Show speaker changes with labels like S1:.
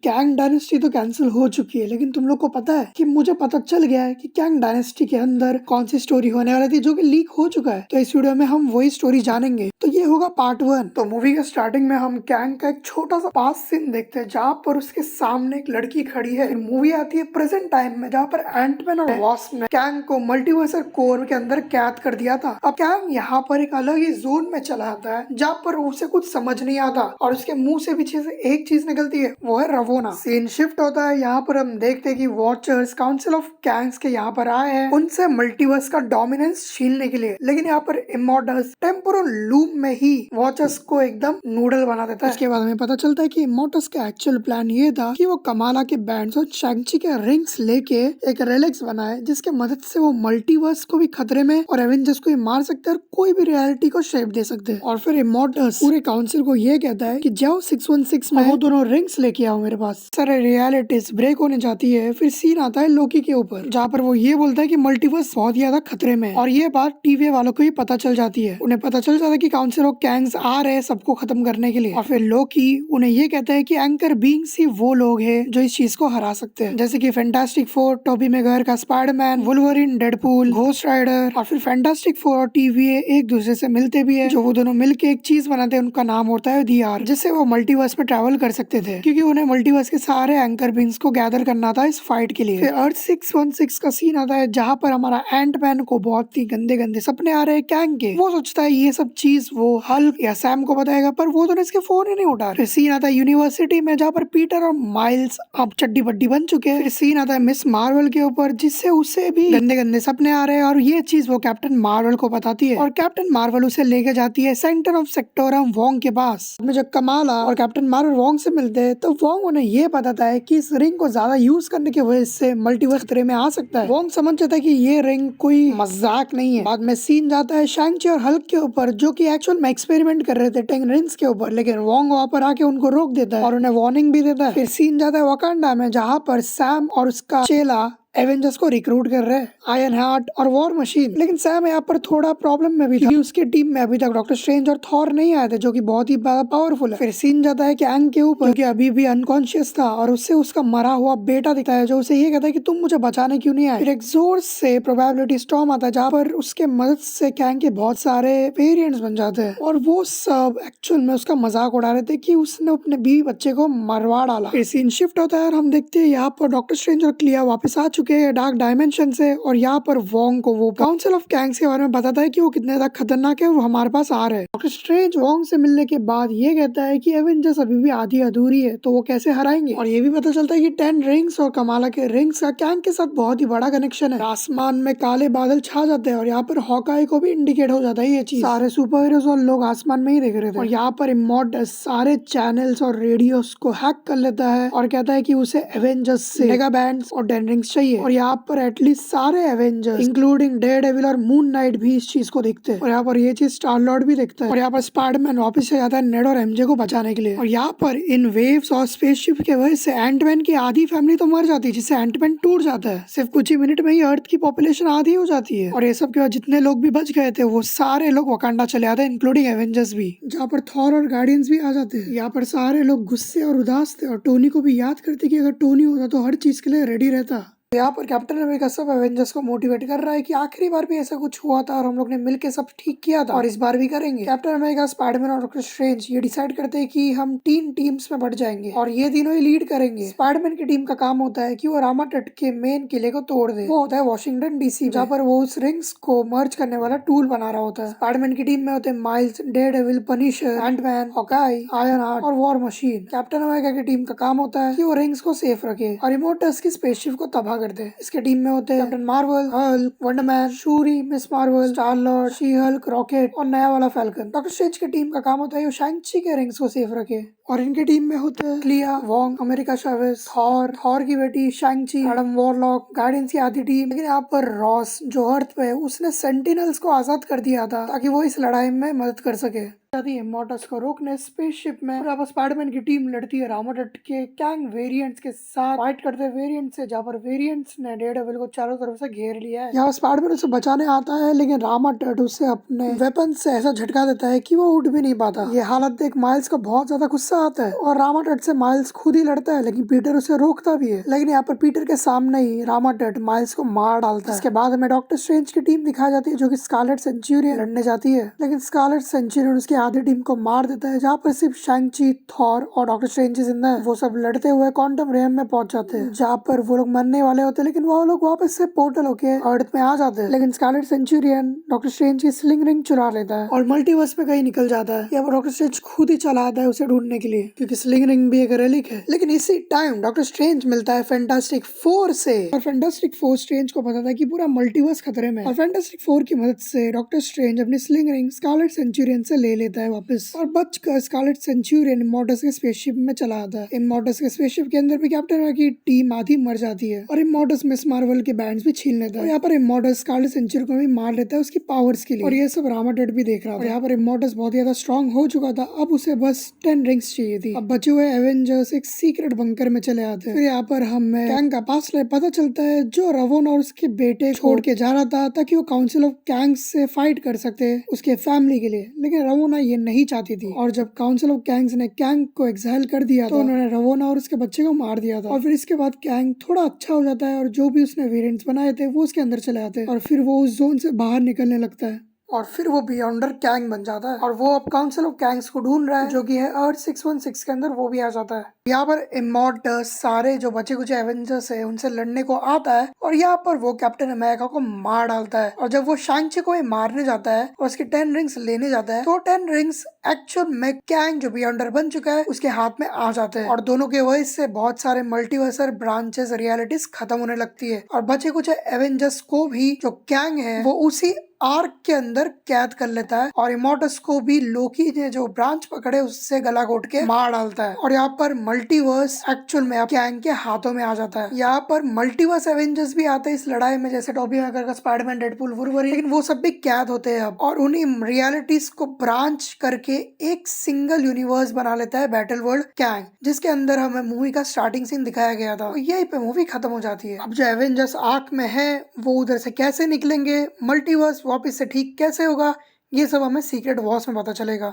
S1: Kang dynasty तो cancel हो चुकी है, लेकिन तुम लोग को पता है कि मुझे पता चल गया है कि कैंग डायनेस्टी के अंदर कौन सी स्टोरी होने वाली थी जो कि लीक हो चुका है। तो इस वीडियो में हम वही स्टोरी जानेंगे। तो ये होगा पार्ट 1। तो मूवी के स्टार्टिंग में हम कैंग का एक छोटा सा पास सीन देखते हैं जहाँ पर उसके सामने एक लड़की खड़ी है। मूवी आती है प्रेजेंट टाइम में जहाँ पर एंटमैन और वास्प ने कैंग को मल्टीवर्सल कोर के अंदर कैद कर दिया था। अब कैंग यहाँ पर एक अलग ही जोन में चला आता है जहाँ पर उसे कुछ समझ नहीं आता और उसके मुंह से पीछे से एक चीज निकलती है, वो है रवोना। सीन शिफ्ट होता है। यहाँ पर हम देखते हैं कि वॉचर्स काउंसिल ऑफ कैंग्स के यहाँ पर आए हैं उनसे मल्टीवर्स का डोमिनेंस छीनने के लिए, लेकिन यहाँ पर इमोर्टल्स टेम्पोरल लूप में ही वॉचर्स को एकदम नूडल बना देता है। उसके बाद हमें पता चलता है कि इमोर्टल्स का एक्चुअल प्लान ये था कि वो कमाला के बैंड्स और शैंग-ची के रिंग्स लेके एक रेलिक्स बनाए जिसके मदद से वो मल्टीवर्स को भी खतरे में और एवेंजर्स को भी मार सकते हैं और कोई भी रियलिटी को शेप दे सकते हैं। और फिर इमोर्टल्स पूरे काउंसिल को ये कहता है कि जाओ 616 में वो दोनों रिंग्स लेके आओ मेरे पास। सारे रियलिटीज ब्रेक होने जाती है। फिर सीन आता है लोकी के ऊपर जहाँ पर वो ये बोलता है कि मल्टीवर्स बहुत ज्यादा खतरे में है और ये बात टीवी वालों को भी पता चल जाती है। उन्हें पता चल जाता है कि काउंसिल ऑफ कैंग्स आ रहे हैं सबको खत्म करने के लिए। और फिर लोकी उन्हें ये कहता है कि एंकर बीइंग्स ही वो लोग हैं जो इस चीज को हरा सकते हैं, जैसे कि फैंटास्टिक फोर, टोबी मैगवायर का Spiderman, Wolverine, Deadpool, ghost rider. और फिर फैंटास्टिक फोर और TVA एक दूसरे से मिलते भी है। जो वो दोनों मिलके एक चीज बनाते हैं, उनका नाम होता है दी आर, जिससे वो मल्टीवर्स में ट्रैवल कर सकते थे क्योंकि उन्हें मल्टीवर्स के सारे एंकर बीइंग्स को गैदर करना था इस फाइट के लिए। फिर अर्थ 616 का सीन आता है जहाँ पर हमारा एंटमैन को बहुत ही गंदे गंदे सपने आ रहे हैं कैंग के। वो सोचता है ये सब चीज वो हल्क या सैम को बताएगा, पर वो दोनों इसके फोन ही नहीं उठा रहे। फिर सीन आता है यूनिवर्सिटी में जहाँ पर पीटर और माइल्स अब चड्डी बड्डी बन चुके हैं। फिर सीन आता है मिस मार्वल के ऊपर जिससे उसे भी गंदे गंदे सपने आ रहे हैं और ये चीज वो कैप्टन मार्वल को बताती है और कैप्टन मार्वल उसे लेके जाती है सेंटर ऑफ सेक्टोरम वोंग के पास। में जब कमाला और कैप्टन मार्वल वोंग से मिलते हैं तो वोंग उन्हें ये बताता है कि इस रिंग को ज्यादा यूज करने की वजह से मल्टीवर्स खतरे में आ सकता है। वोंग समझ जाता है कि ये रिंग कोई मजाक नहीं है। बाद में सीन जाता है शैंग-ची और हल्क के ऊपर जो कि एक्चुअल में एक्सपेरिमेंट कर रहे थे टेंग रिंग्स के ऊपर, लेकिन वोंग वहाँ पर आके उनको रोक देता है और उन्हें वार्निंग भी देता है। फिर सीन जाता है वकांडा में जहाँ पर सैम और उसका चेला एवेंजर्स को रिक्रूट कर रहे हैं, आयरन हार्ट और वॉर मशीन। लेकिन सैम यहाँ पर थोड़ा प्रॉब्लम में भी था क्योंकि उसकी टीम में अभी तक डॉक्टर स्ट्रेंज और थॉर नहीं आए थे जो कि बहुत ही पावरफुल है। फिर सीन जाता है कि एंग के ऊपर जो कि अभी भी अनकॉन्शियस था और उससे उसका मरा हुआ बेटा दिखता है जो उसे ये कहता है कि तुम मुझे बचाने क्यों नहीं आए। फिर एक जोर से प्रोबेबिलिटी स्टॉर्म आता है जहाँ पर उसके मदद से कैंग के बहुत सारे वेरिएंट्स बन जाते हैं और वो सब एक्चुअल में उसका मजाक उड़ा रहे थे कि उसने अपने बीवी बच्चे को मरवा डाला। फिर सीन शिफ्ट होता है और हम देखते हैं यहाँ पर डॉक्टर स्ट्रेंज और क्लिया वापस आ चुके हैं डार्क डायमेंशन से और यहाँ पर वोंग को वो काउंसिल ऑफ कैंग्स के बारे में बताता है कि वो कितने ज्यादा खतरनाक है, वो हमारे पास आ रहे हैं। डॉक्टर स्ट्रेंज वोंग से मिलने के बाद ये कहता है कि एवेंजर्स अभी भी आधी अधूरी है तो वो कैसे हराएंगे। और ये भी पता चलता है कि 10 रिंग्स और कमाला के रिंग्स का कैंग के साथ बहुत ही बड़ा कनेक्शन है। आसमान में काले बादल छा जाते हैं और यहाँ पर हॉकाई को भी इंडिकेट हो जाता है ये चीज। सारे सुपर हीरोज और लोग आसमान में ही देख रहे थे और यहाँ पर इमोर्टल्स सारे चैनल्स और रेडियोस को हैक कर लेता है और कहता है कि उसे एवेंजर्स से मेगा बैंड्स और 10 रिंग्स चाहिए। और यहाँ पर एटलीस्ट सारे एवेंजर्स इंक्लूडिंग डेयरडेविल और मून नाइट भी इस चीज को देखते हैं और यहाँ पर ये चीज स्टार लॉर्ड भी देखता है। और यहाँ पर स्पाइडरमैन वापस से जाता है नेड और MJ को बचाने के लिए। और यहाँ पर इन वेव्स और स्पेसशिप की वजह से एंटमैन की आधी फैमिली तो मर जाती है जिससे एंटमैन टूट जाता है। सिर्फ कुछ ही मिनट में ही अर्थ की पॉपुलेशन आधी हो जाती है और ये सब के बाद जितने लोग भी बच गए थे वो सारे लोग वकांडा चले आते हैं इंक्लूडिंग एवेंजर्स भी, जहाँ पर थॉर और गार्डियंस भी आ जाते हैं। यहाँ पर सारे लोग गुस्से और उदास थे और टोनी को भी याद करते कि अगर टोनी होता तो हर चीज के लिए रेडी रहता। यहाँ पर कैप्टन अमेरिका सब एवेंजर्स को मोटिवेट कर रहा है कि आखिरी बार भी ऐसा कुछ हुआ था और हम लोग ने मिलकर सब ठीक किया था और इस बार भी करेंगे। कैप्टन अमेरिका, स्पाइडरमैन और डॉक्टर स्ट्रेंज ये डिसाइड करते हैं कि हम 3 टीम्स में बढ़ जाएंगे और ये तीनों ही लीड करेंगे। स्पाइडरमैन की टीम का काम होता है कि वो रामा तट के मेन किले को तोड़ दे, वो होता है वॉशिंगटन DC जहाँ पर वो उस रिंग्स को मर्ज करने वाला टूल बना रहा होता है। स्पाइडरमैन की टीम में होते हैं Miles, Daredevil, Punisher, Antman, Hawkeye, iron heart और वॉर मशीन। कैप्टन अमेरिका की टीम का काम होता है कि वो रिंग्स को सेफ रखे और इमोर्टल्स की स्पेसशिप को तबाह कर दे। इसके टीम में होते हैं Captain Marvel, Hulk, Wonder Man, Shuri, Miss Marvel, Star Lord, She Hulk, Rocket और नया वाला फैल्कन। डॉक्टर स्ट्रेंज की टीम का काम होता है वो शैंग-ची के रिंग्स को सेफ रखे और इनकी टीम में होते हैं क्लिया, वोंग, अमेरिका चावेज, थॉर की बेटी शैंग-ची, एडम वॉरलॉक, गार्डियंस की आधी टीम। लेकिन यहाँ पर रॉस जो अर्थ पे है उसने सेंटिनल्स को आजाद कर दिया था ताकि वो इस लड़ाई में मदद कर सके। इमोर्टल्स को रोकने स्पेसशिप में और यहाँ स्पाइडरमैन की टीम लड़ती है रामाडट के कैंग वेरिएंट्स के साथ, फाइट करते वेरिएंट्स से, जहाँ पर वेरिएंट्स ने डेयरडेविल को चारों तरफ से घेर लिया है। यहाँ स्पाइडरमैन उसे बचाने आता है लेकिन रामाडट उसे अपने वेपन से ऐसा झटका देता है कि वो उठ भी नहीं पाता। ये हालत देख माइल्स को बहुत ज्यादा गुस्सा गुस्सा आता है और रामाटट से माइल्स खुद ही लड़ता है, लेकिन पीटर उसे रोकता भी है। लेकिन यहाँ पर पीटर के सामने ही रामाटट माइल्स को मार डालता है। इसके बाद हमें डॉक्टर स्ट्रेंज की टीम दिखाई जाती है जो कि स्कारलेट सेंचुरियन लड़ने जाती है, लेकिन स्कारलेट सेंचुरियन उसकी आधी टीम को मार देता है। जहाँ पर सिर्फ शैंग-ची, थॉर और डॉक्टर स्ट्रेंज जिंदा है। वो सब लड़ते हुए क्वांटम रेम में पहुंच जाते हैं, जहाँ पर वो लोग मरने वाले होते हैं, लेकिन वो लोग वापस से पोर्टल होके अर्थ में आ जाते हैं। लेकिन स्कारलेट सेंचुरियन डॉक्टर स्ट्रेंज की स्लिंग रिंग चुरा लेता है और मल्टीवर्स में कहीं निकल जाता है। या वो डॉक्टर स्ट्रेंज खुद ही चला आता है उसे ढूंढने के लिए, क्योंकि स्लिंग रिंग भी एक रेलिक है। लेकिन इसी टाइम डॉक्टर स्ट्रेंज मिलता है फैंटास्टिक फोर से, और फैंटास्टिक फोर स्ट्रेंज को पता था कि पूरा मल्टीवर्स खतरे में है। और फैंटास्टिक फोर की मदद से डॉक्टर स्ट्रेंज अपनी स्लिंग रिंग स्कारलेट सेंचुरियन से ले लेता है वापस, और बचकर स्कारलेट सेंचुरियन इमॉर्टस के स्पेसशिप में चला आता है। इमॉर्टस के स्पेसशिप के अंदर भी कैप्टन की टीम आधी मर जाती है और इमॉर्टस मिस मार्वल के बैंड्स भी छीन लेता है। और यहाँ पर इमॉर्टस स्कारलेट सेंचुरियन को भी मार लेता है उसकी पावर्स के लिए, और ये सब रामाटट भी देख रहा था। और यहाँ पर इमॉर्टस बहुत ज्यादा स्ट्रॉन्ग हो चुका था, अब उसे बस 10 रिंग्स चाहिए थी। अब बचे हुए एवेंजर्स एक सीक्रेट बंकर में चले आते हैं। फिर यहाँ पर हमें कैंग का पास्ट लाइफ पता चलता है, जो रवोन और उसके बेटे छोड़ के जा रहा था ताकि वो काउंसिल ऑफ कैंग्स से फाइट कर सकते उसके फैमिली के लिए, लेकिन रवोना ये नहीं चाहती थी। और जब काउंसिल ऑफ कैंग्स ने कैंग को एक्साइल कर दिया तो उन्होंने रवोना और उसके बच्चे को मार दिया था। और फिर इसके बाद कैंग थोड़ा अच्छा हो जाता है और जो भी उसने वेरिएंट्स बनाए थे वो उसके अंदर चले आते हैं, और फिर वो उस जोन से बाहर निकलने लगता है, और फिर वो बियॉन्डर कैंग बन जाता है। और वो अब काउंसिल ऑफ कैंग्स को ढूंढ रहा है जो कि है अर्थ 616 के अंदर, वो भी आ जाता है। यहाँ पर इमॉर्टस सारे जो बचे कुछ एवेंजर्स है उनसे लड़ने को आता है, और यहाँ पर वो कैप्टन अमेरिका को मार डालता है। और जब वो शैंग-ची को मारने जाता है और उसके 10 रिंग्स लेने जाता है, तो 10 रिंग्स एक्चुअल में कैंग जो बियॉन्डर बन चुका है उसके हाथ में आ जाते हैं, और दोनों के वजह से बहुत सारे मल्टीवर्सल ब्रांचेस रियलिटीज खत्म होने लगती है। और बचे कुछ एवेंजर्स को भी जो कैंग है वो उसी आर्क के अंदर कैद कर लेता है, और इमॉर्टस को भी लोकी ने जो ब्रांच पकड़े उससे गला घोट के मार डालता है। और यहाँ पर मल्टीवर्स एक्चुअल में कैंग के हाथों में आ जाता है। यहाँ पर मल्टीवर्स एवेंजर्स भी आते हैं इस लड़ाई में, जैसे टॉबी मैकर का स्पाइडरमैन, डेडपूल, वुल्वरीन, लेकिन वो सब भी कैद होते हैं अब, और उन्हीं रियलिटीज को ब्रांच करके एक सिंगल यूनिवर्स बना लेता है बैटल वर्ल्ड कैंग, जिसके अंदर हमें मूवी का स्टार्टिंग सीन दिखाया गया था। यही पे मूवी खत्म हो जाती है। अब जो एवेंजर्स आर्क में है वो उधर से कैसे निकलेंगे, मल्टीवर्स वापस से ठीक कैसे होगा, ये सब हमें सीक्रेट वॉर्स में पता चलेगा।